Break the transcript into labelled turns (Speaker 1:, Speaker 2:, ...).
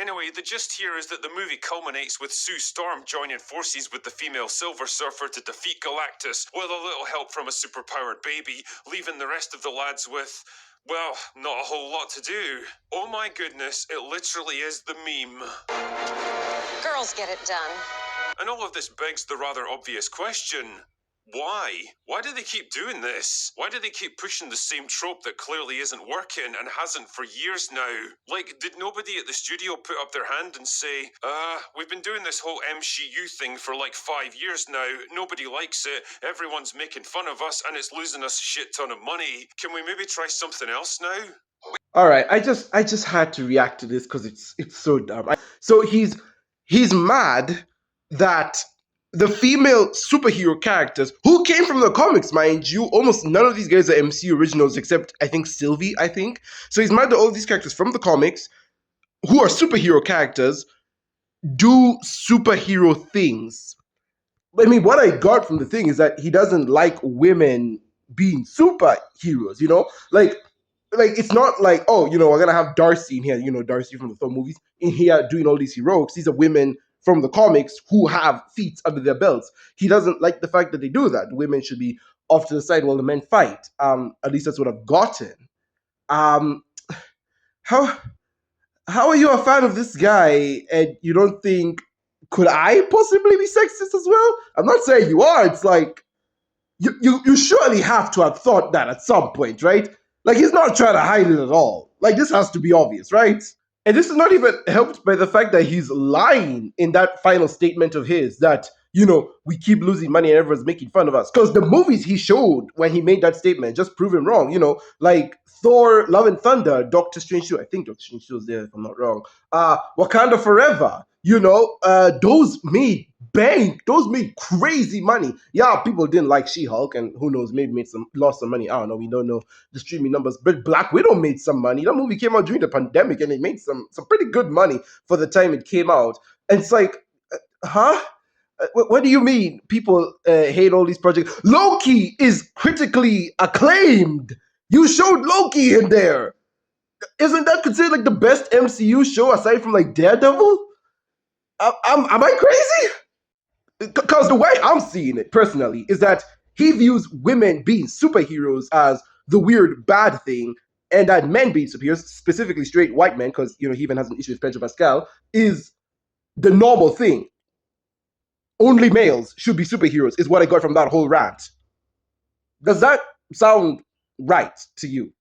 Speaker 1: Anyway, the gist here is that the movie culminates with Sue Storm joining forces with the female Silver Surfer to defeat Galactus, with a little help from a superpowered baby, leaving the rest of the lads with, well, not a whole lot to do. Oh my goodness, it literally is the meme.
Speaker 2: Girls get it done.
Speaker 1: And all of this begs the rather obvious question. Why? Why do they keep doing this? Why do they keep pushing the same trope that clearly isn't working and hasn't for years now? Like, did nobody at the studio put up their hand and say, we've been doing this whole MCU thing for like 5 years now, nobody likes it, everyone's making fun of us, and it's losing us a shit ton of money. Can we maybe try something else now?
Speaker 3: All right, I just had to react to this because it's so dumb. So he's mad that the female superhero characters who came from the comics, mind you, almost none of these guys are MCU originals except I think Sylvie. So he's mad that all these characters from the comics who are superhero characters do superhero things. I mean, what I got from the thing is that he doesn't like women being superheroes, you know? Like it's not like, oh, you know, we're gonna have Darcy in here, you know, Darcy from the Thor movies, in here doing all these heroics. These are women from the comics who have feats under their belts. He doesn't like the fact that they do that. Women should be off to the side while the men fight. At least that's what I've gotten. How are you a fan of this guy and you don't think, could I possibly be sexist as well? I'm not saying you are. It's like, you surely have to have thought that at some point, right? Like, he's not trying to hide it at all. Like, this has to be obvious, right? And this is not even helped by the fact that he's lying in that final statement of his that, you know, we keep losing money and everyone's making fun of us. Because the movies he showed when he made that statement just prove him wrong. You know, like Thor, Love and Thunder, Doctor Strange 2, I think Doctor Strange 2 was there if I'm not wrong. Wakanda Forever, you know, those made bank. Those made crazy money. Yeah, people didn't like She-Hulk, and who knows, maybe lost some money. I don't know. We don't know the streaming numbers. But Black Widow made some money. That movie came out during the pandemic, and it made some pretty good money for the time it came out. And it's like, huh? What do you mean people hate all these projects? Loki is critically acclaimed. You showed Loki in there. Isn't that considered like the best MCU show aside from like Daredevil? Am I crazy? Because the way I'm seeing it personally is that he views women being superheroes as the weird bad thing, and that men being superheroes, specifically straight white men, because you know he even has an issue with Pedro Pascal, is the normal thing. Only males should be superheroes is what I got from that whole rant. Does that sound right to you?